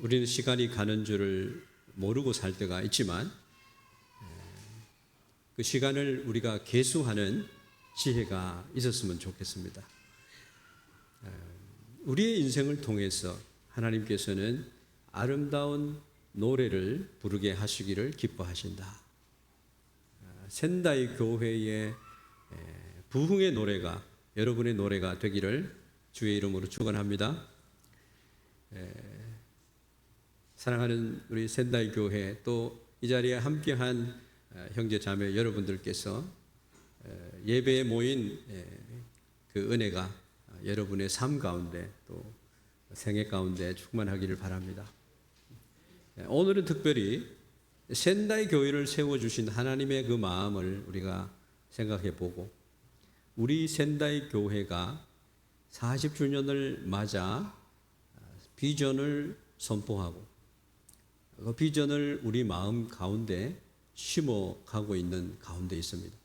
우리는 시간이 가는 줄을 모르고 살 때가 있지만 그 시간을 우리가 계수하는 지혜가 있었으면 좋겠습니다. 우리의 인생을 통해서 하나님께서는 아름다운 노래를 부르게 하시기를 기뻐하신다. 센다이 교회의 부흥의 노래가 여러분의 노래가 되기를 주의 이름으로 축원합니다. 사랑하는 우리 센다이 교회 또 이 자리에 함께한 형제 자매 여러분들께서 예배에 모인 그 은혜가 여러분의 삶 가운데 또 생애 가운데 충만하기를 바랍니다. 오늘은 특별히 센다이 교회를 세워주신 하나님의 그 마음을 우리가 생각해 보고 우리 센다이 교회가 40주년을 맞아 비전을 선포하고 그 비전을 우리 마음 가운데 심어가고 있는 가운데 있습니다.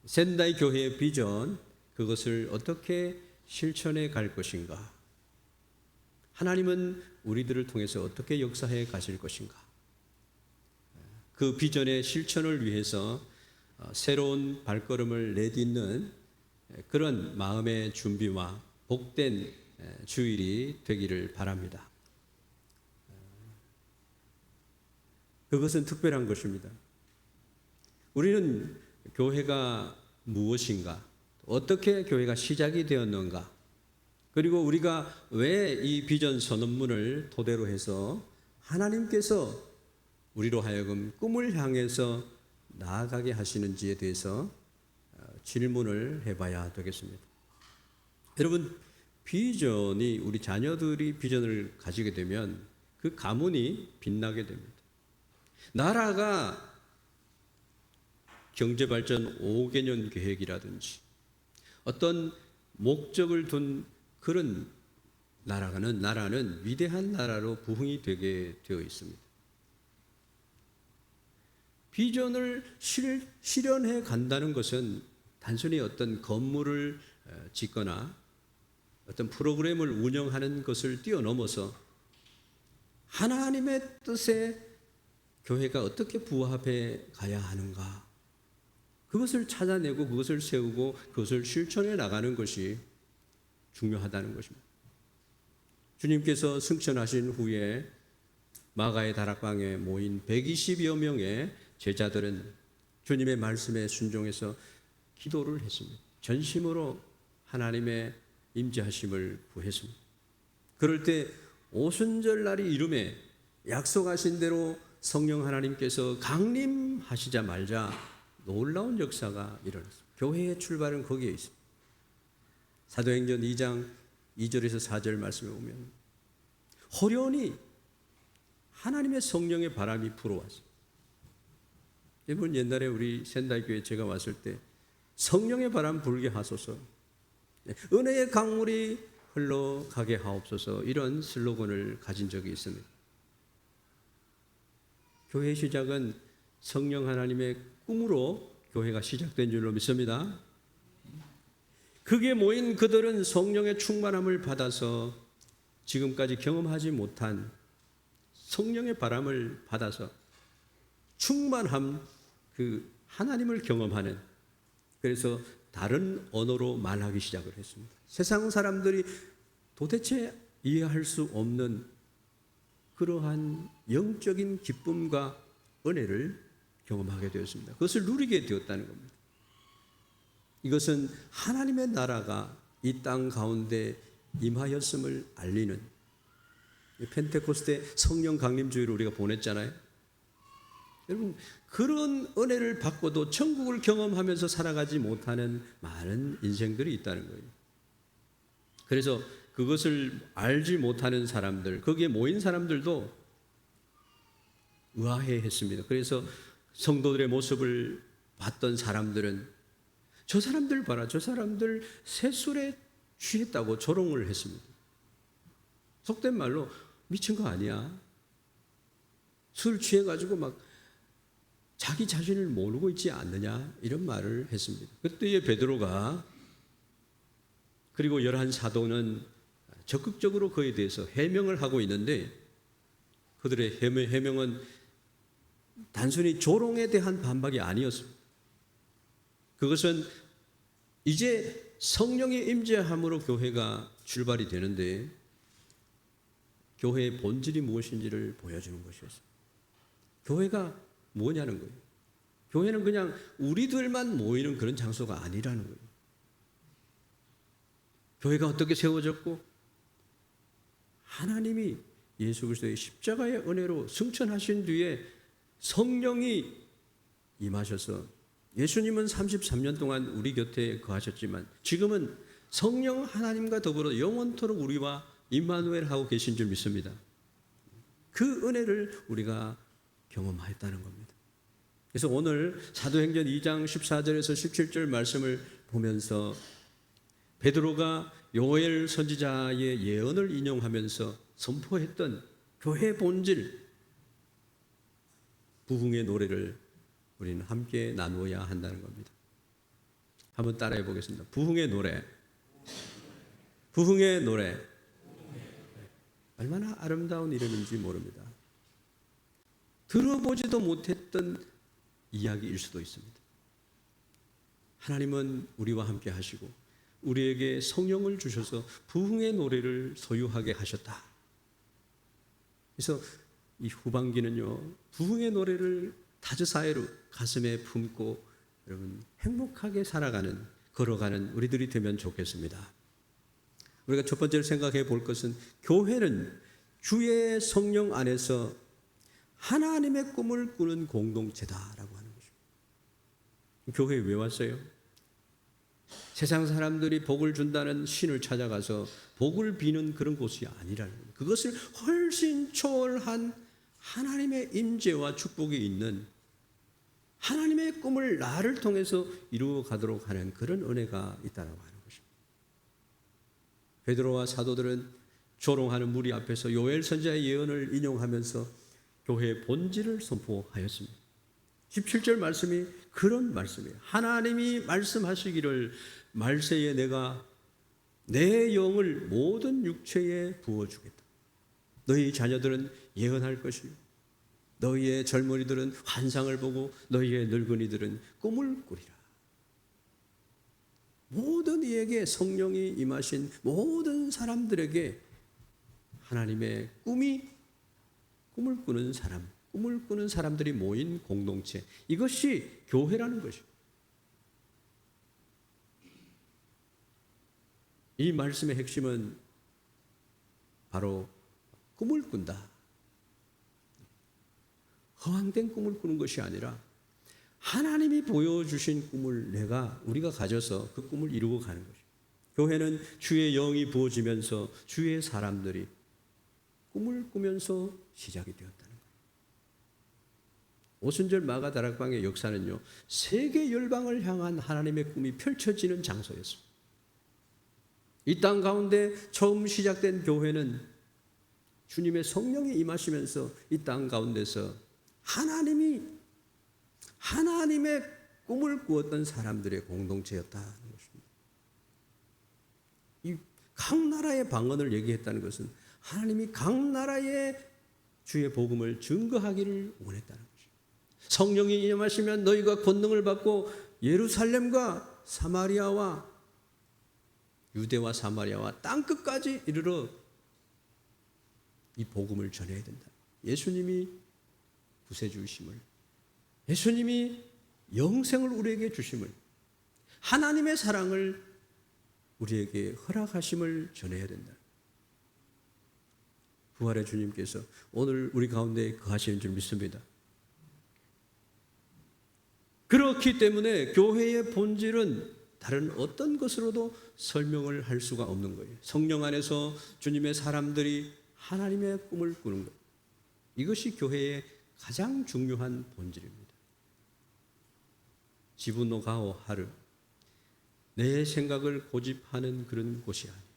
센다이 교회의 비전, 그것을 어떻게 실천해 갈 것인가? 하나님은 우리들을 통해서 어떻게 역사해 가실 것인가? 그 비전의 실천을 위해서 새로운 발걸음을 내딛는 그런 마음의 준비와 복된 주일이 되기를 바랍니다. 그것은 특별한 것입니다. 우리는 교회가 무엇인가? 어떻게 교회가 시작이 되었는가? 그리고 우리가 왜 이 비전 선언문을 토대로 해서 하나님께서 우리로 하여금 꿈을 향해서 나아가게 하시는지에 대해서 질문을 해봐야 되겠습니다. 여러분, 비전이 우리 자녀들이 비전을 가지게 되면 그 가문이 빛나게 됩니다. 나라가 경제발전 5개년 계획이라든지 어떤 목적을 둔 그런 나라는 위대한 나라로 부흥이 되게 되어 있습니다. 비전을 실현해 간다는 것은 단순히 어떤 건물을 짓거나 어떤 프로그램을 운영하는 것을 뛰어넘어서 하나님의 뜻에 교회가 어떻게 부합해 가야 하는가, 그것을 찾아내고 그것을 세우고 그것을 실천해 나가는 것이 중요하다는 것입니다. 주님께서 승천하신 후에 마가의 다락방에 모인 120여 명의 제자들은 주님의 말씀에 순종해서 기도를 했습니다. 전심으로 하나님의 임재하심을 구했습니다. 그럴 때 오순절날이 이름에 약속하신 대로 성령 하나님께서 강림하시자마자 놀라운 역사가 일어났습니다. 교회의 출발은 거기에 있습니다. 사도행전 2장 2절에서 4절 말씀에 보면 호련히 하나님의 성령의 바람이 불어왔어요. 여러분, 옛날에 우리 센다이 교회 제가 왔을 때 성령의 바람 불게 하소서, 은혜의 강물이 흘러가게 하옵소서, 이런 슬로건을 가진 적이 있습니다. 교회의 시작은 성령 하나님의 꿈으로 교회가 시작된 줄로 믿습니다. 그게 모인 그들은 성령의 충만함을 받아서 지금까지 경험하지 못한 성령의 바람을 받아서 충만함, 그 하나님을 경험하는, 그래서 다른 언어로 말하기 시작을 했습니다. 세상 사람들이 도대체 이해할 수 없는 그러한 영적인 기쁨과 은혜를 경험하게 되었습니다. 그것을 누리게 되었다는 겁니다. 이것은 하나님의 나라가 이 땅 가운데 임하였음을 알리는, 펜테코스테 성령 강림주의를 우리가 보냈잖아요. 여러분, 그런 은혜를 받고도 천국을 경험하면서 살아가지 못하는 많은 인생들이 있다는 거예요. 그래서 그것을 알지 못하는 사람들, 거기에 모인 사람들도 의아해했습니다. 그래서 성도들의 모습을 봤던 사람들은 저 사람들 봐라, 저 사람들 새술에 취했다고 조롱을 했습니다. 속된 말로 미친 거 아니야? 술 취해가지고 막 자기 자신을 모르고 있지 않느냐, 이런 말을 했습니다. 그때에 베드로가, 그리고 11 사도는 적극적으로 그에 대해서 해명을 하고 있는데 그들의 해명은 단순히 조롱에 대한 반박이 아니었습니다. 그것은 이제 성령의 임재함으로 교회가 출발이 되는데 교회의 본질이 무엇인지를 보여주는 것이었습니다. 교회가 뭐냐는 거예요. 교회는 그냥 우리들만 모이는 그런 장소가 아니라는 거예요. 교회가 어떻게 세워졌고 하나님이 예수 그리스도의 십자가의 은혜로 승천하신 뒤에 성령이 임하셔서 예수님은 33년 동안 우리 곁에 거하셨지만 지금은 성령 하나님과 더불어 영원토록 우리와 임마누엘하고 계신 줄 믿습니다. 그 은혜를 우리가 경험하였다는 겁니다. 그래서 오늘 사도행전 2장 14절에서 17절 말씀을 보면서 베드로가 요엘 선지자의 예언을 인용하면서 선포했던 교회 본질, 부흥의 노래를 우리는 함께 나누어야 한다는 겁니다. 한번 따라해 보겠습니다. 부흥의 노래. 부흥의 노래. 얼마나 아름다운 이름인지 모릅니다. 들어보지도 못했던 이야기일 수도 있습니다. 하나님은 우리와 함께 하시고 우리에게 성령을 주셔서 부흥의 노래를 소유하게 하셨다. 그래서 이 후반기는요, 부흥의 노래를 다저사이로 가슴에 품고 여러분 행복하게 살아가는, 걸어가는 우리들이 되면 좋겠습니다. 우리가 첫 번째로 생각해 볼 것은 교회는 주의 성령 안에서 하나님의 꿈을 꾸는 공동체다라고 하는 것입니다. 교회에 왜 왔어요? 세상 사람들이 복을 준다는 신을 찾아가서 복을 비는 그런 곳이 아니라는 겁니다. 그것을 훨씬 초월한 하나님의 임재와 축복이 있는 하나님의 꿈을 나를 통해서 이루어 가도록 하는 그런 은혜가 있다고 하는 것입니다. 베드로와 사도들은 조롱하는 무리 앞에서 요엘 선지자의 예언을 인용하면서 교회의 본질을 선포하였습니다. 17절 말씀이 그런 말씀이에요. 하나님이 말씀하시기를 말세에 내가 내 영을 모든 육체에 부어주겠다. 너희 자녀들은 예언할 것이요 너희의 젊은이들은 환상을 보고 너희의 늙은이들은 꿈을 꾸리라. 모든 이에게 성령이 임하신 모든 사람들에게 하나님의 꿈을 꾸는 사람, 꿈을 꾸는 사람들이 모인 공동체, 이것이 교회라는 것입니다. 이 말씀의 핵심은 바로 꿈을 꾼다. 허황된 꿈을 꾸는 것이 아니라 하나님이 보여주신 꿈을 우리가 가져서 그 꿈을 이루고 가는 것입니다. 교회는 주의 영이 부어지면서 주의 사람들이 꿈을 꾸면서 시작이 되었다는 거예요. 오순절 마가다락방의 역사는요, 세계 열방을 향한 하나님의 꿈이 펼쳐지는 장소였습니다. 이 땅 가운데 처음 시작된 교회는 주님의 성령이 임하시면서 이 땅 가운데서 하나님의 꿈을 꾸었던 사람들의 공동체였다는 것입니다. 이 각 나라의 방언을 얘기했다는 것은 하나님이 각 나라에 주의 복음을 증거하기를 원했다는 것입니다. 성령이 임하시면 너희가 권능을 받고 예루살렘과 사마리아와 유대와 사마리아와 땅끝까지 이르러 이 복음을 전해야 된다. 예수님이 구세주이심을, 예수님이 영생을 우리에게 주심을, 하나님의 사랑을 우리에게 허락하심을 전해야 된다. 부활의 주님께서 오늘 우리 가운데 거하시는 줄 믿습니다. 그렇기 때문에 교회의 본질은 다른 어떤 것으로도 설명을 할 수가 없는 거예요. 성령 안에서 주님의 사람들이 하나님의 꿈을 꾸는 것, 이것이 교회의 가장 중요한 본질입니다. 지분노 가오 하르, 내 생각을 고집하는 그런 곳이 아니에요.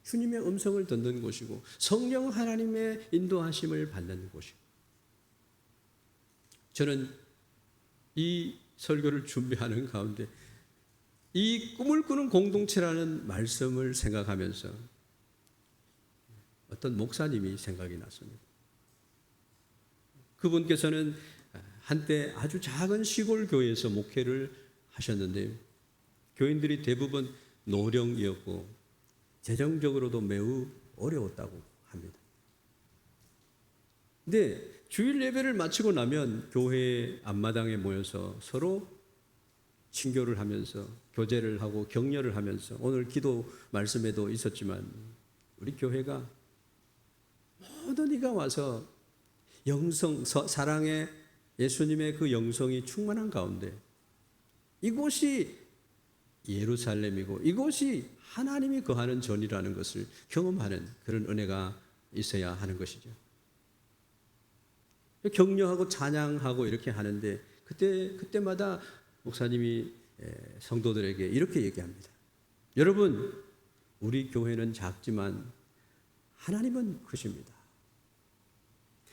주님의 음성을 듣는 곳이고 성령 하나님의 인도하심을 받는 곳이고, 저는 이 설교를 준비하는 가운데 이 꿈을 꾸는 공동체라는 말씀을 생각하면서 어떤 목사님이 생각이 났습니다. 그분께서는 한때 아주 작은 시골 교회에서 목회를 하셨는데 교인들이 대부분 노령이었고 재정적으로도 매우 어려웠다고 합니다. 근데 주일 예배를 마치고 나면 교회 앞마당에 모여서 서로 친교를 하면서 교제를 하고 격려를 하면서 오늘 기도 말씀에도 있었지만 우리 교회가 모든 이가 와서 사랑의 예수님의 그 영성이 충만한 가운데 이곳이 예루살렘이고 이곳이 하나님이 거하는 전이라는 것을 경험하는 그런 은혜가 있어야 하는 것이죠. 격려하고 찬양하고 이렇게 하는데 그때마다 목사님이 성도들에게 이렇게 얘기합니다. 여러분, 우리 교회는 작지만 하나님은 크십니다.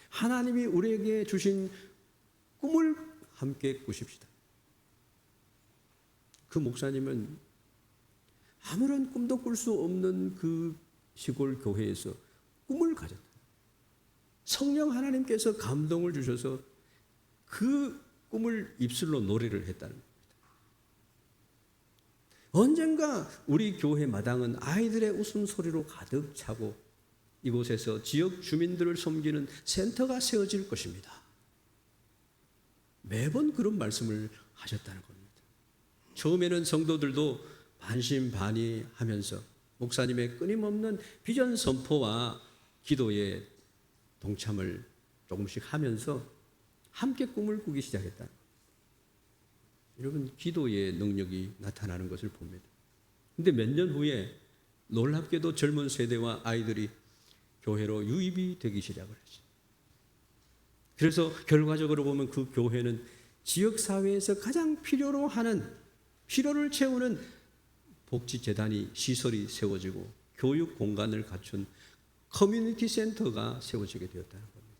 하나님이 우리에게 주신 꿈을 함께 꾸십시다. 그 목사님은 아무런 꿈도 꿀 수 없는 그 시골 교회에서 꿈을 가졌다. 성령 하나님께서 감동을 주셔서 그 꿈을 입술로 노래를 했다는 겁니다. 언젠가 우리 교회 마당은 아이들의 웃음소리로 가득 차고 이곳에서 지역 주민들을 섬기는 센터가 세워질 것입니다. 매번 그런 말씀을 하셨다는 겁니다. 처음에는 성도들도 반신반의하면서 목사님의 끊임없는 비전 선포와 기도에 동참을 조금씩 하면서 함께 꿈을 꾸기 시작했다. 여러분, 기도의 능력이 나타나는 것을 봅니다. 그런데 몇 년 후에 놀랍게도 젊은 세대와 아이들이 교회로 유입이 되기 시작을 했어요. 그래서 결과적으로 보면 그 교회는 지역사회에서 가장 필요로 하는, 필요를 채우는 복지재단이 시설이 세워지고 교육 공간을 갖춘 커뮤니티 센터가 세워지게 되었다는 겁니다.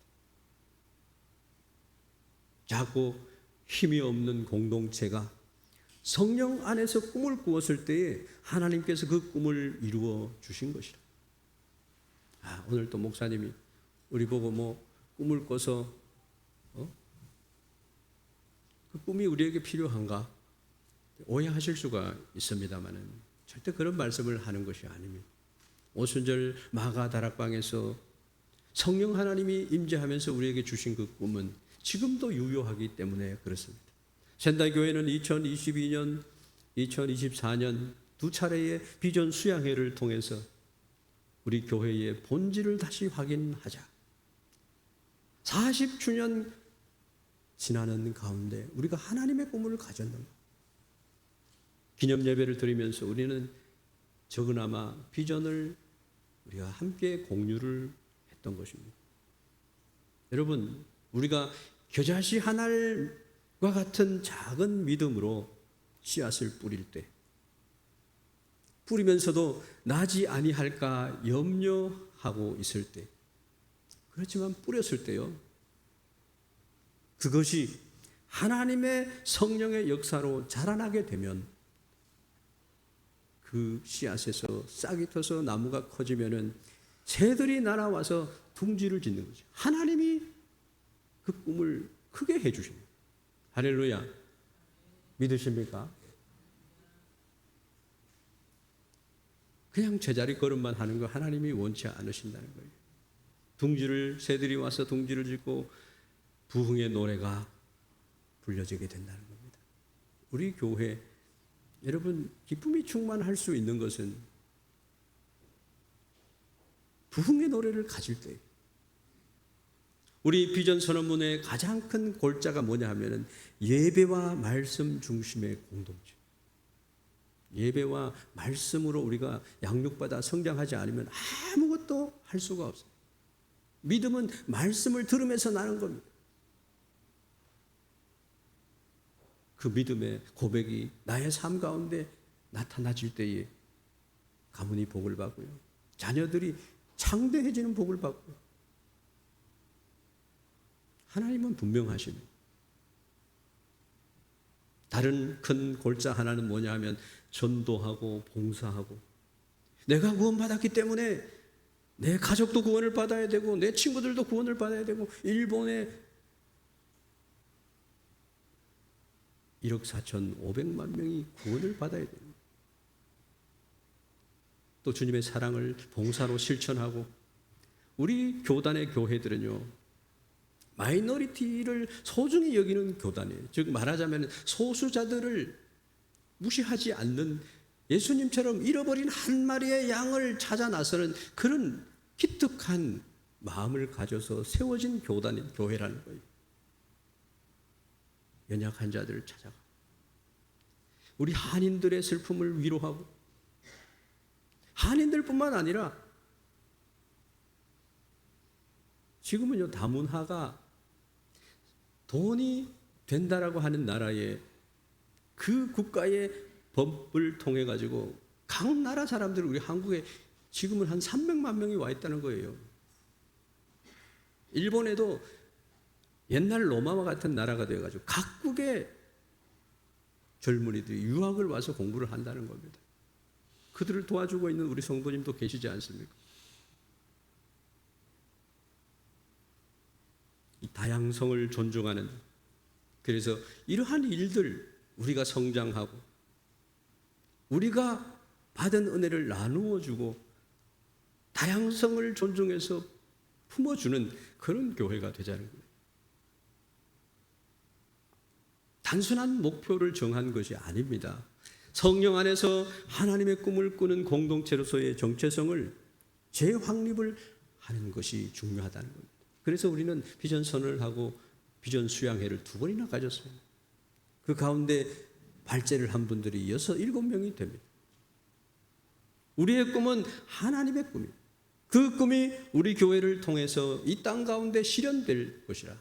작고 힘이 없는 공동체가 성령 안에서 꿈을 꾸었을 때에 하나님께서 그 꿈을 이루어 주신 것이라. 오늘 또 목사님이 우리 보고 꿈을 꿔서 그 꿈이 우리에게 필요한가 오해하실 수가 있습니다만은 절대 그런 말씀을 하는 것이 아닙니다. 오순절 마가 다락방에서 성령 하나님이 임재하면서 우리에게 주신 그 꿈은 지금도 유효하기 때문에 그렇습니다.仙台교회는 2022년, 2024년 두 차례의 비전 수양회를 통해서 우리 교회의 본질을 다시 확인하자. 40주년 지나는 가운데 우리가 하나님의 꿈을 가졌는가? 기념 예배를 드리면서 우리는 적으나마 비전을 우리가 함께 공유를 했던 것입니다. 여러분, 우리가 겨자씨 한 알과 같은 작은 믿음으로 씨앗을 뿌릴 때, 뿌리면서도 나지 아니할까 염려하고 있을 때, 그렇지만 뿌렸을 때요, 그것이 하나님의 성령의 역사로 자라나게 되면 그 씨앗에서 싹이 터서 나무가 커지면은 새들이 날아와서 둥지를 짓는 거죠. 하나님이 그 꿈을 크게 해주십니다. 할렐루야. 믿으십니까? 그냥 제자리 걸음만 하는 거 하나님이 원치 않으신다는 거예요. 새들이 와서 둥지를 짓고 부흥의 노래가 불려지게 된다는 겁니다. 우리 교회, 여러분, 기쁨이 충만할 수 있는 것은 부흥의 노래를 가질 때, 우리 비전 선언문의 가장 큰 골자가 뭐냐 하면은 예배와 말씀 중심의 공동체. 예배와 말씀으로 우리가 양육받아 성장하지 않으면 아무것도 할 수가 없어요. 믿음은 말씀을 들으면서 나는 겁니다. 그 믿음의 고백이 나의 삶 가운데 나타나질 때에 가문이 복을 받고요, 자녀들이 창대해지는 복을 받고요. 하나님은 분명하십니다. 다른 큰 골자 하나는 뭐냐 하면 전도하고 봉사하고, 내가 구원받았기 때문에 내 가족도 구원을 받아야 되고 내 친구들도 구원을 받아야 되고 일본의 1억 4,500만 명이 구원을 받아야 됩니다. 또 주님의 사랑을 봉사로 실천하고, 우리 교단의 교회들은요, 마이너리티를 소중히 여기는 교단이에요. 즉 말하자면 소수자들을 무시하지 않는, 예수님처럼 잃어버린 한 마리의 양을 찾아 나서는 그런 기특한 마음을 가져서 세워진 교회라는 거예요. 연약한 자들을 찾아가 우리 한인들의 슬픔을 위로하고, 한인들뿐만 아니라 지금은요, 다문화가 돈이 된다라고 하는 나라에 그 국가의 법을 통해 가지고 각 나라 사람들, 우리 한국에 지금은 한 300만 명이 와 있다는 거예요. 일본에도 옛날 로마와 같은 나라가 되어 가지고 각국의 젊은이들이 유학을 와서 공부를 한다는 겁니다. 그들을 도와주고 있는 우리 성도님도 계시지 않습니까? 이 다양성을 존중하는, 그래서 이러한 일들 우리가 성장하고 우리가 받은 은혜를 나누어 주고 다양성을 존중해서 품어주는 그런 교회가 되자는 거예요. 단순한 목표를 정한 것이 아닙니다. 성령 안에서 하나님의 꿈을 꾸는 공동체로서의 정체성을 재확립을 하는 것이 중요하다는 겁니다. 그래서 우리는 비전 선언을 하고 비전 수양회를 2번이나 가졌어요. 그 가운데 발제를 한 분들이 6, 7명이 됩니다. 우리의 꿈은 하나님의 꿈입니다. 그 꿈이 우리 교회를 통해서 이 땅 가운데 실현될 것이라.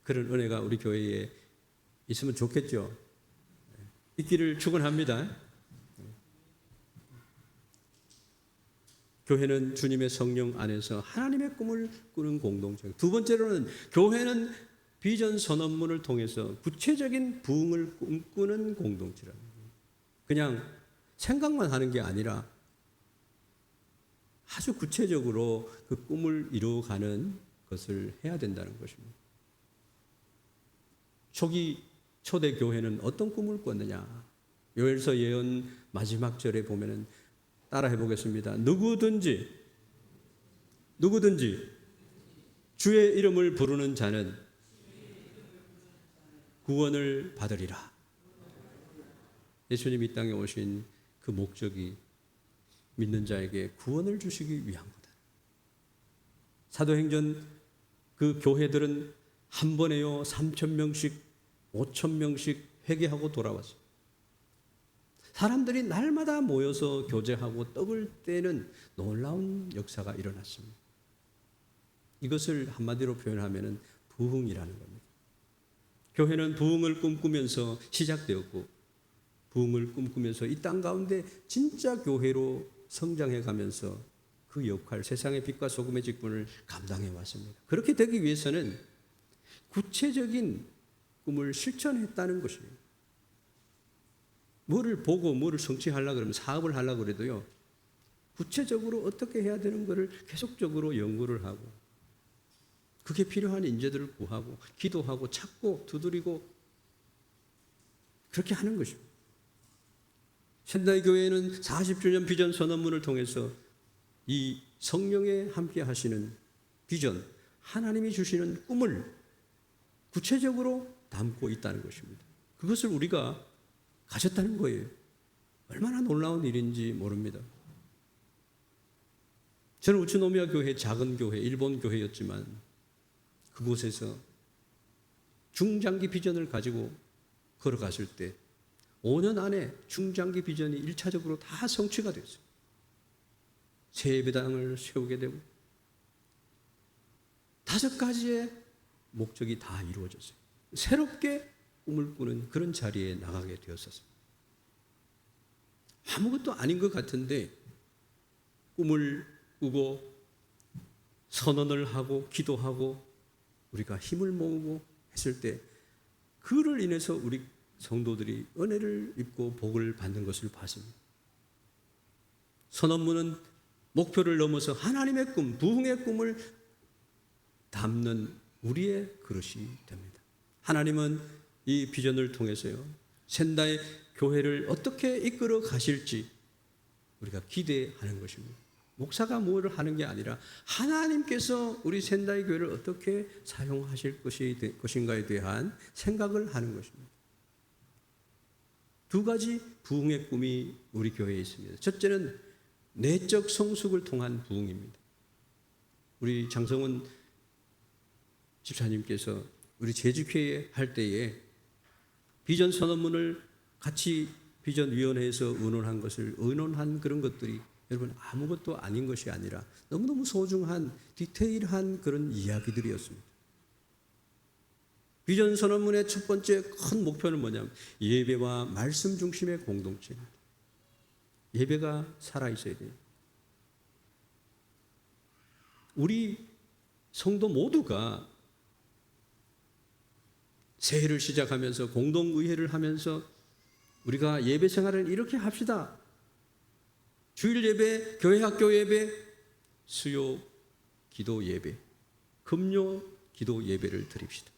그런 은혜가 우리 교회에 있으면 좋겠죠. 있기를 축원합니다. 교회는 주님의 성령 안에서 하나님의 꿈을 꾸는 공동체. 2번째로는 교회는 비전 선언문을 통해서 구체적인 부흥을 꿈꾸는 공동체라는 거예요. 그냥 생각만 하는 게 아니라 아주 구체적으로 그 꿈을 이루어가는 것을 해야 된다는 것입니다. 초대 교회는 어떤 꿈을 꿨느냐? 요엘서 예언 마지막 절에 보면은 따라해 보겠습니다. 누구든지 주의 이름을 부르는 자는 구원을 받으리라. 예수님이 이 땅에 오신 그 목적이 믿는 자에게 구원을 주시기 위한 거다. 사도행전 그 교회들은 한 번에요 3,000명씩 5,000명씩 회개하고 돌아왔어요. 사람들이 날마다 모여서 교제하고 떡을 떼는 놀라운 역사가 일어났습니다. 이것을 한마디로 표현하면 부흥이라는 겁니다. 교회는 부흥을 꿈꾸면서 시작되었고, 부흥을 꿈꾸면서 이 땅 가운데 진짜 교회로 성장해 가면서 그 역할, 세상의 빛과 소금의 직분을 감당해 왔습니다. 그렇게 되기 위해서는 구체적인 꿈을 실천했다는 것입니다. 뭐를 보고 뭐를 성취하려고 그러면, 사업을 하려고 그래도요, 구체적으로 어떻게 해야 되는 것을 계속적으로 연구를 하고, 그게 필요한 인재들을 구하고, 기도하고, 찾고, 두드리고, 그렇게 하는 것입니다. 현대 교회는 40주년 비전 선언문을 통해서 이 성령에 함께 하시는 비전, 하나님이 주시는 꿈을 구체적으로 담고 있다는 것입니다. 그것을 우리가 가졌다는 거예요. 얼마나 놀라운 일인지 모릅니다. 저는 우츠노미야 교회, 작은 교회, 일본 교회였지만 그곳에서 중장기 비전을 가지고 걸어갔을 때 5년 안에 중장기 비전이 1차적으로 다 성취가 됐어요. 새 예배당을 세우게 되고 5가지의 목적이 다 이루어졌어요. 새롭게 꿈을 꾸는 그런 자리에 나가게 되었었습니다. 아무것도 아닌 것 같은데 꿈을 꾸고 선언을 하고 기도하고 우리가 힘을 모으고 했을 때 그를 인해서 우리 성도들이 은혜를 입고 복을 받는 것을 봤습니다. 선언문은 목표를 넘어서 하나님의 꿈, 부흥의 꿈을 담는 우리의 그릇이 됩니다. 하나님은 이 비전을 통해서요,仙台 교회를 어떻게 이끌어 가실지 우리가 기대하는 것입니다. 목사가 뭐를 하는 게 아니라 하나님께서 우리仙台 교회를 어떻게 사용하실 것인가에 대한 생각을 하는 것입니다. 두 가지 부흥의 꿈이 우리 교회에 있습니다. 첫째는 내적 성숙을 통한 부흥입니다. 우리 장성훈 집사님께서 우리 재직회의 할 때에 비전 선언문을 같이 비전위원회에서 의논한 그런 것들이 여러분 아무것도 아닌 것이 아니라 너무너무 소중한 디테일한 그런 이야기들이었습니다. 비전 선언문의 첫 번째 큰 목표는 뭐냐면 예배와 말씀 중심의 공동체입니다. 예배가 살아있어야 돼요. 우리 성도 모두가 새해를 시작하면서 공동의회를 하면서 우리가 예배 생활을 이렇게 합시다. 주일 예배, 교회 학교 예배, 수요 기도 예배, 금요 기도 예배를 드립시다.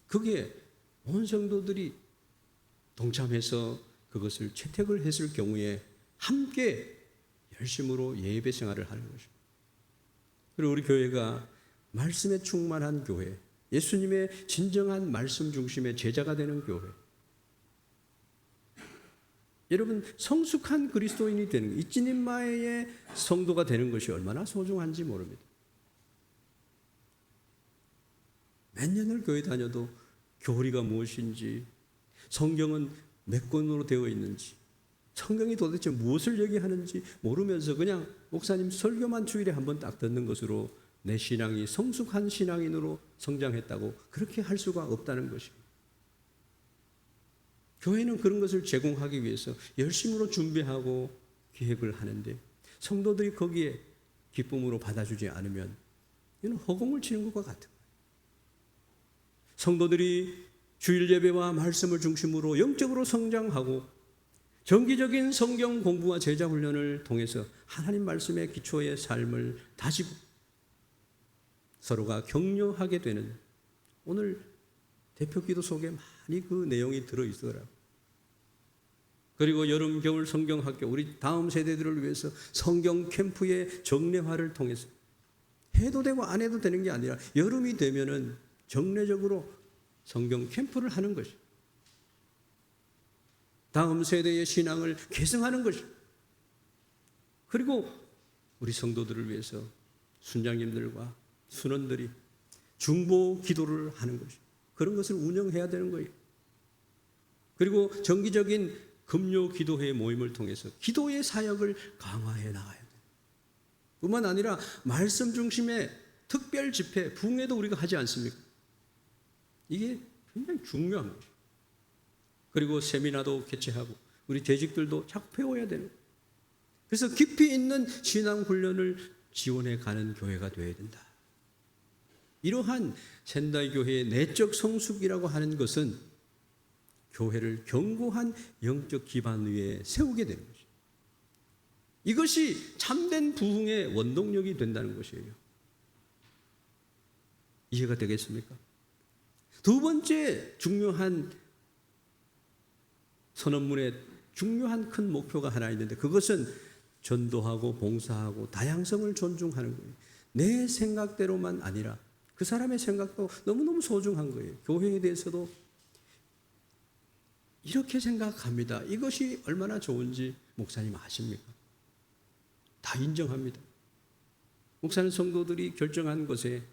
그게 온 성도들이 동참해서 그것을 채택을 했을 경우에 함께 열심으로 예배 생활을 하는 것입니다. 그리고 우리 교회가 말씀에 충만한 교회, 예수님의 진정한 말씀 중심의 제자가 되는 교회. 여러분 성숙한 그리스도인이 되는 이찌님마의 성도가 되는 것이 얼마나 소중한지 모릅니다. 몇 년을 교회 다녀도 교리가 무엇인지, 성경은 몇 권으로 되어 있는지, 성경이 도대체 무엇을 얘기하는지 모르면서 그냥 목사님 설교만 주일에 한 번 딱 듣는 것으로 내 신앙이 성숙한 신앙인으로 성장했다고 그렇게 할 수가 없다는 것입니다. 교회는 그런 것을 제공하기 위해서 열심으로 준비하고 기획을 하는데 성도들이 거기에 기쁨으로 받아주지 않으면 이는 허공을 치는 것과 같은 거예요. 성도들이 주일 예배와 말씀을 중심으로 영적으로 성장하고 정기적인 성경 공부와 제자 훈련을 통해서 하나님 말씀의 기초의 삶을 다지고 서로가 격려하게 되는, 오늘 대표 기도 속에 많이 그 내용이 들어있더라고요. 그리고 여름 겨울 성경학교, 우리 다음 세대들을 위해서 성경 캠프의 정례화를 통해서 해도 되고 안 해도 되는 게 아니라 여름이 되면은 정례적으로 성경 캠프를 하는 것이, 다음 세대의 신앙을 계승하는 것이, 그리고 우리 성도들을 위해서 순장님들과 순원들이 중보 기도를 하는 것이, 그런 것을 운영해야 되는 거예요. 그리고 정기적인 금요 기도회 모임을 통해서 기도의 사역을 강화해 나가야 돼요. 뿐만 아니라 말씀 중심의 특별 집회, 부흥회도 우리가 하지 않습니까? 이게 굉장히 중요한 거죠. 그리고 세미나도 개최하고 우리 재직들도 자꾸 배워야 되는 거예요. 그래서 깊이 있는 신앙 훈련을 지원해 가는 교회가 되어야 된다. 이러한仙台 교회의 내적 성숙이라고 하는 것은 교회를 견고한 영적 기반 위에 세우게 되는 것이죠. 이것이 참된 부흥의 원동력이 된다는 것이에요. 이해가 되겠습니까? 두 번째 중요한 선언문의 중요한 큰 목표가 하나 있는데, 그것은 전도하고 봉사하고 다양성을 존중하는 거예요. 내 생각대로만 아니라 그 사람의 생각도 너무너무 소중한 거예요. 교회에 대해서도 이렇게 생각합니다. 이것이 얼마나 좋은지 목사님 아십니까? 다 인정합니다. 목사는 성도들이 결정한 것에,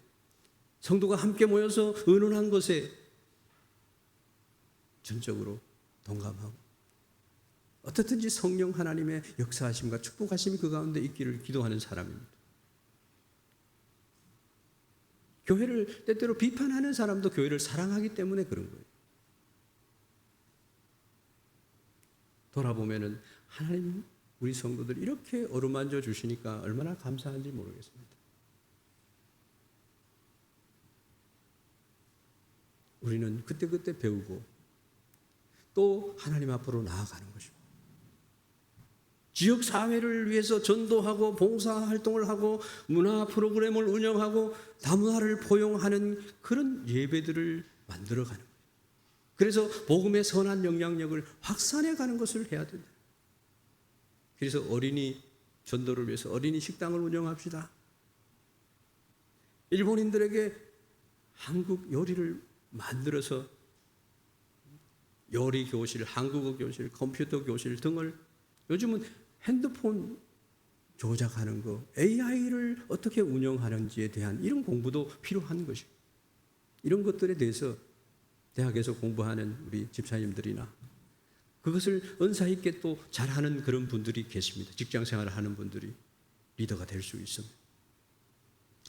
성도가 함께 모여서 의논한 것에 전적으로 동감하고 어떻든지 성령 하나님의 역사하심과 축복하심이 그 가운데 있기를 기도하는 사람입니다. 교회를 때때로 비판하는 사람도 교회를 사랑하기 때문에 그런 거예요. 돌아보면은 하나님 우리 성도들 이렇게 어루만져 주시니까 얼마나 감사한지 모르겠습니다. 우리는 그때그때 배우고 또 하나님 앞으로 나아가는 것입니다. 지역 사회를 위해서 전도하고 봉사활동을 하고 문화 프로그램을 운영하고 다문화를 포용하는 그런 예배들을 만들어가는 거예요. 그래서 복음의 선한 영향력을 확산해 가는 것을 해야 된다. 그래서 어린이 전도를 위해서 어린이 식당을 운영합시다. 일본인들에게 한국 요리를 만들어서 요리 교실, 한국어 교실, 컴퓨터 교실 등을, 요즘은 핸드폰 조작하는 거, AI를 어떻게 운영하는지에 대한 이런 공부도 필요한 것이고, 이런 것들에 대해서 대학에서 공부하는 우리 집사님들이나 그것을 은사 있게 또 잘하는 그런 분들이 계십니다. 직장 생활을 하는 분들이 리더가 될 수 있습니다.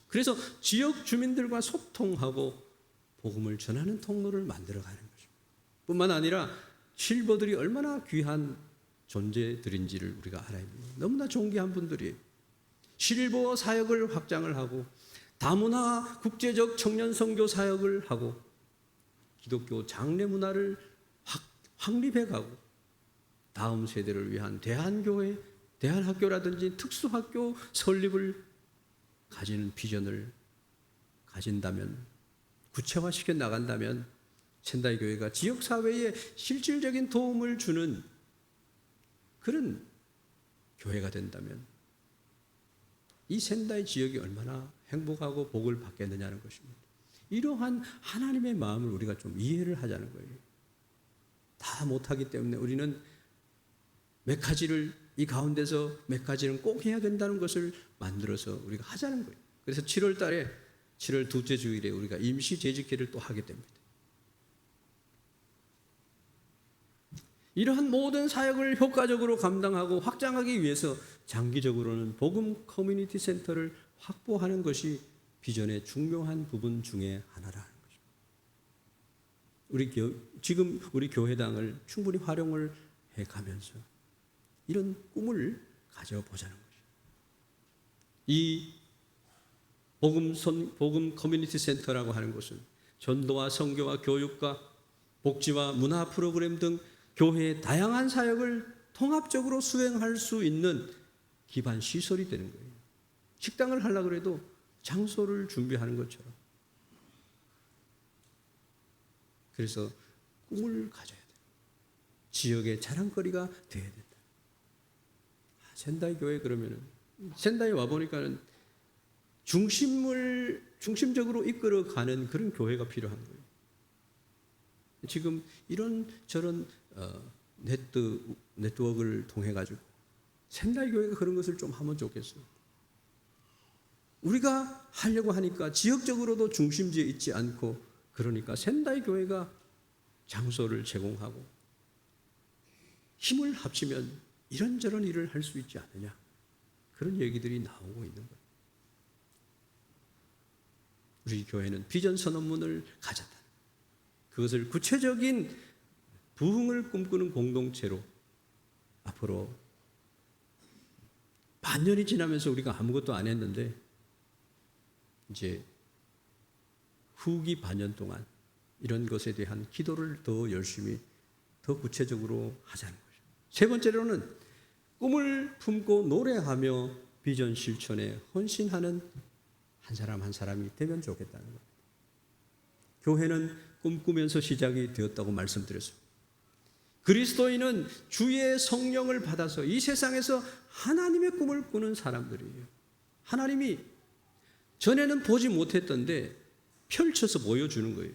그래서 지역 주민들과 소통하고 복음을 전하는 통로를 만들어가는 것입니다. 뿐만 아니라 실버들이 얼마나 귀한 존재들인지를 우리가 알아야 합니다. 너무나 존귀한 분들이에요. 실버 사역을 확장을 하고 다문화 국제적 청년 선교 사역을 하고 기독교 장례 문화를 확립해 가고 다음 세대를 위한 대한교회, 대한학교라든지 특수학교 설립을 가지는 비전을 가진다면, 구체화시켜 나간다면 샌다이 교회가 지역사회에 실질적인 도움을 주는 그런 교회가 된다면 이 샌다이 지역이 얼마나 행복하고 복을 받겠느냐는 것입니다. 이러한 하나님의 마음을 우리가 좀 이해를 하자는 거예요. 다 못하기 때문에 우리는 몇 가지를, 이 가운데서 몇 가지는 꼭 해야 된다는 것을 만들어서 우리가 하자는 거예요. 그래서 7월 달에 7월 둘째 주일에 우리가 임시 재직회를 또 하게 됩니다. 이러한 모든 사역을 효과적으로 감당하고 확장하기 위해서 장기적으로는 복음 커뮤니티 센터를 확보하는 것이 비전의 중요한 부분 중에 하나라는 것입니다. 지금 우리 교회당을 충분히 활용을 해가면서 이런 꿈을 가져보자는 것입니다. 이 복음 커뮤니티 센터라고 하는 것은 전도와 선교와 교육과 복지와 문화 프로그램 등 교회의 다양한 사역을 통합적으로 수행할 수 있는 기반 시설이 되는 거예요. 식당을 하려고 해도 장소를 준비하는 것처럼. 그래서 꿈을 가져야 돼요. 지역의 자랑거리가 되어야 된다. 샌다이 교회 그러면은, 샌다이 와보니까는 중심적으로 이끌어가는 그런 교회가 필요한 거예요. 지금 이런 저런 네트워크를 통해 가지고 샌다이 교회가 그런 것을 좀 하면 좋겠어요. 우리가 하려고 하니까 지역적으로도 중심지에 있지 않고, 그러니까 샌다이 교회가 장소를 제공하고 힘을 합치면 이런저런 일을 할 수 있지 않느냐, 그런 얘기들이 나오고 있는 거예요. 우리 교회는 비전 선언문을 가졌다. 그것을 구체적인 부흥을 꿈꾸는 공동체로 앞으로 반년이 지나면서 우리가 아무것도 안 했는데 이제 후기 반년 동안 이런 것에 대한 기도를 더 열심히, 더 구체적으로 하자는 거죠. 세 번째로는 꿈을 품고 노래하며 비전 실천에 헌신하는 한 사람 한 사람이 되면 좋겠다는 겁니다. 교회는 꿈꾸면서 시작이 되었다고 말씀드렸습니다. 그리스도인은 주의 성령을 받아서 이 세상에서 하나님의 꿈을 꾸는 사람들이에요. 하나님이 전에는 보지 못했던데 펼쳐서 보여주는 거예요.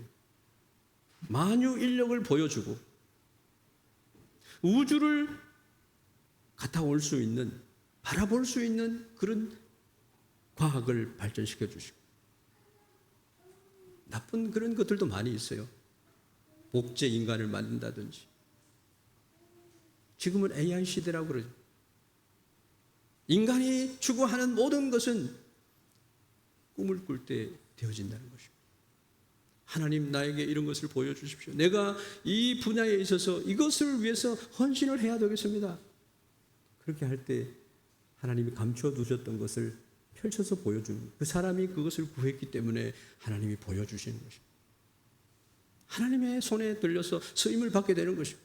만유 인력을 보여주고 우주를 갔다 올 수 있는, 바라볼 수 있는 그런 과학을 발전시켜 주시고, 나쁜 그런 것들도 많이 있어요. 복제 인간을 만든다든지. 지금은 AI 시대라고 그러죠. 인간이 추구하는 모든 것은 꿈을 꿀 때 되어진다는 것입니다. 하나님, 나에게 이런 것을 보여주십시오. 내가 이 분야에 있어서 이것을 위해서 헌신을 해야 되겠습니다. 그렇게 할 때 하나님이 감춰두셨던 것을 펼쳐서 보여주는, 그 사람이 그것을 구했기 때문에 하나님이 보여주시는 것입니다. 하나님의 손에 들려서 쓰임을 받게 되는 것입니다.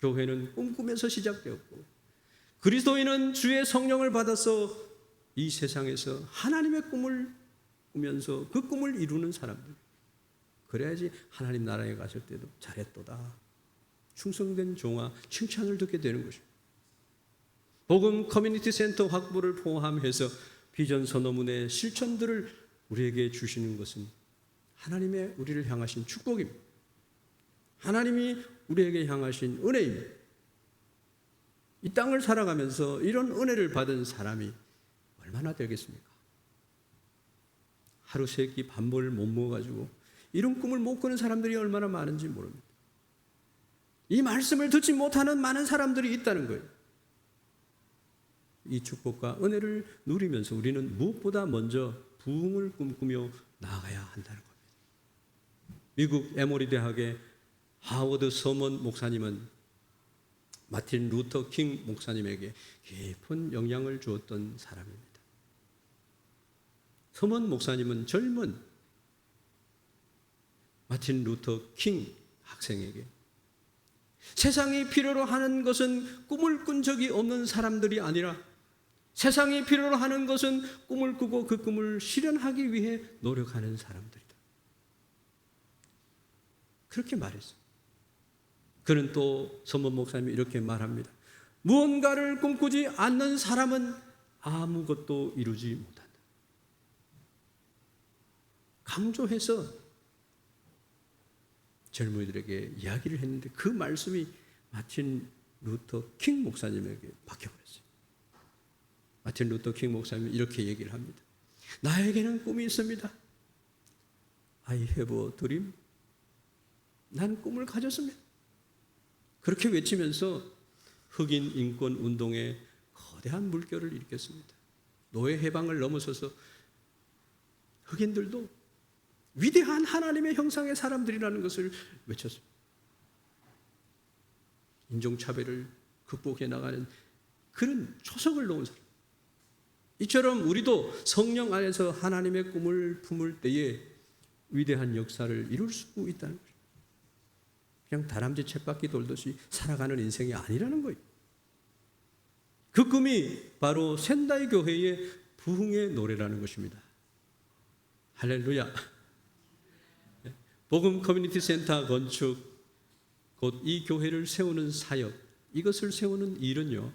교회는 꿈꾸면서 시작되었고, 그리스도인은 주의 성령을 받아서 이 세상에서 하나님의 꿈을 꾸면서 그 꿈을 이루는 사람들. 그래야지 하나님 나라에 갔을 때도 잘했도다, 충성된 종아 칭찬을 듣게 되는 것입니다. 복음 커뮤니티 센터 확보를 포함해서 비전 선언문의 실천들을 우리에게 주시는 것은 하나님의 우리를 향하신 축복입니다. 하나님이 우리에게 향하신 은혜입니다. 이 땅을 살아가면서 이런 은혜를 받은 사람이 얼마나 되겠습니까? 하루 세 끼 밥을 못 먹어가지고 이런 꿈을 못 꾸는 사람들이 얼마나 많은지 모릅니다. 이 말씀을 듣지 못하는 많은 사람들이 있다는 거예요. 이 축복과 은혜를 누리면서 우리는 무엇보다 먼저 부흥을 꿈꾸며 나아가야 한다는 겁니다. 미국 에모리 대학의 하워드 서먼 목사님은 마틴 루터 킹 목사님에게 깊은 영향을 주었던 사람입니다. 서먼 목사님은 젊은 마틴 루터 킹 학생에게 세상이 필요로 하는 것은 꿈을 꾼 적이 없는 사람들이 아니라 세상이 필요로 하는 것은 꿈을 꾸고 그 꿈을 실현하기 위해 노력하는 사람들이다, 그렇게 말했어요. 그는 또 서먼 목사님이 이렇게 말합니다. 무언가를 꿈꾸지 않는 사람은 아무것도 이루지 못한다. 강조해서 젊은이들에게 이야기를 했는데 그 말씀이 마틴 루터 킹 목사님에게 박혀버렸어요. 마틴 루터 킹 목사님이 이렇게 얘기를 합니다. 나에게는 꿈이 있습니다. I have a dream. 난 꿈을 가졌습니다. 그렇게 외치면서 흑인 인권 운동에 거대한 물결을 일으켰습니다. 노예 해방을 넘어서서 흑인들도 위대한 하나님의 형상의 사람들이라는 것을 외쳤습니다. 인종차별을 극복해 나가는 그런 초석을 놓은 사람. 이처럼 우리도 성령 안에서 하나님의 꿈을 품을 때에 위대한 역사를 이룰 수 있다는 거죠. 그냥 다람쥐 쳇바퀴 돌듯이 살아가는 인생이 아니라는 거예요. 그 꿈이 바로 센다이 교회의 부흥의 노래라는 것입니다. 할렐루야. 복음 커뮤니티 센터 건축, 곧 이 교회를 세우는 사역, 이것을 세우는 일은요,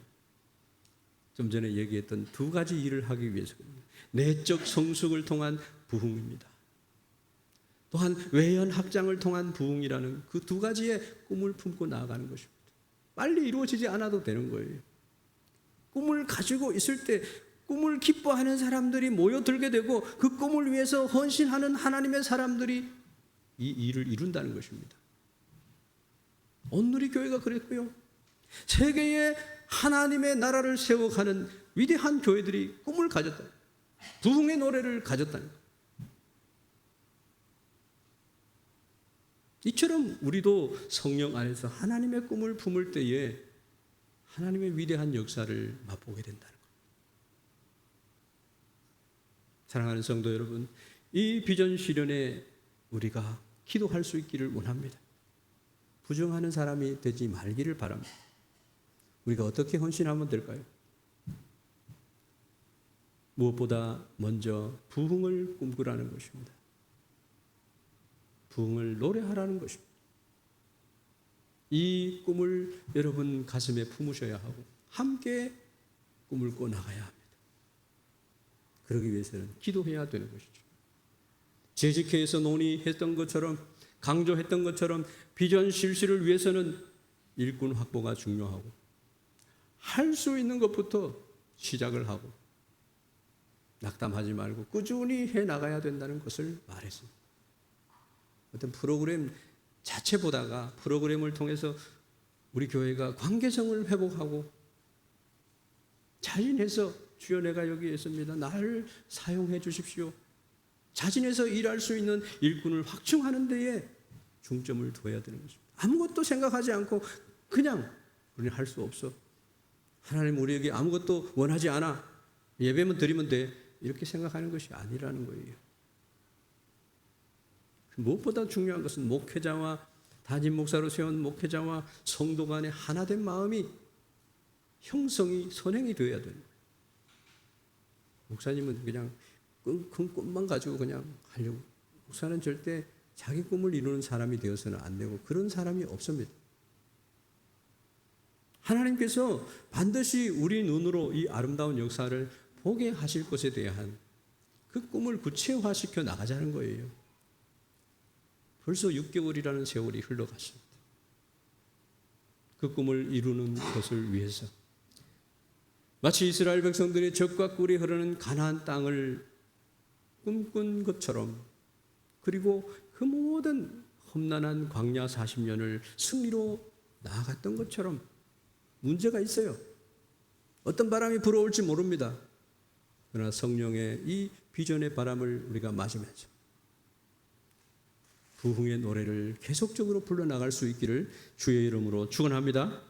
좀 전에 얘기했던 두 가지 일을 하기 위해서거든요. 내적 성숙을 통한 부흥입니다. 또한 외연 확장을 통한 부흥이라는 그 두 가지의 꿈을 품고 나아가는 것입니다. 빨리 이루어지지 않아도 되는 거예요. 꿈을 가지고 있을 때 꿈을 기뻐하는 사람들이 모여들게 되고 그 꿈을 위해서 헌신하는 하나님의 사람들이 이 일을 이룬다는 것입니다. 온누리 교회가 그랬고요. 세계에 하나님의 나라를 세워가는 위대한 교회들이 꿈을 가졌다. 부흥의 노래를 가졌다는 것. 이처럼 우리도 성령 안에서 하나님의 꿈을 품을 때에 하나님의 위대한 역사를 맛보게 된다는 것. 사랑하는 성도 여러분, 이 비전 실현에 우리가 기도할 수 있기를 원합니다. 부정하는 사람이 되지 말기를 바랍니다. 우리가 어떻게 헌신하면 될까요? 무엇보다 먼저 부흥을 꿈꾸라는 것입니다. 부흥을 노래하라는 것입니다. 이 꿈을 여러분 가슴에 품으셔야 하고 함께 꿈을 꿔나가야 합니다. 그러기 위해서는 기도해야 되는 것이죠. 재직회에서 논의했던 것처럼, 강조했던 것처럼 비전 실시를 위해서는 일꾼 확보가 중요하고 할 수 있는 것부터 시작을 하고 낙담하지 말고 꾸준히 해나가야 된다는 것을 말했습니다. 어떤 프로그램 자체보다가 프로그램을 통해서 우리 교회가 관계성을 회복하고 자진해서 주여 내가 여기 있습니다. 나를 사용해 주십시오. 자진해서 일할 수 있는 일꾼을 확충하는 데에 중점을 둬야 되는 것입니다. 아무것도 생각하지 않고 그냥 우리는 할 수 없어. 하나님 우리에게 아무것도 원하지 않아. 예배만 드리면 돼. 이렇게 생각하는 것이 아니라는 거예요. 무엇보다 중요한 것은 목회자와 담임 목사로 세운 목회자와 성도 간의 하나된 마음이 형성이 선행이 되어야 되는 거예요. 목사님은 그냥 큰 꿈만 가지고 그냥 하려고. 목사는 절대 자기 꿈을 이루는 사람이 되어서는 안 되고 그런 사람이 없습니다. 하나님께서 반드시 우리 눈으로 이 아름다운 역사를 보게 하실 것에 대한 그 꿈을 구체화시켜 나가자는 거예요. 벌써 6개월이라는 세월이 흘러갔습니다. 그 꿈을 이루는 것을 위해서 마치 이스라엘 백성들이 젖과 꿀이 흐르는 가나안 땅을 꿈꾼 것처럼, 그리고 그 모든 험난한 광야 40년을 승리로 나아갔던 것처럼 문제가 있어요. 어떤 바람이 불어올지 모릅니다. 그러나 성령의 이 비전의 바람을 우리가 맞으면서 부흥의 노래를 계속적으로 불러나갈 수 있기를 주의 이름으로 축원합니다.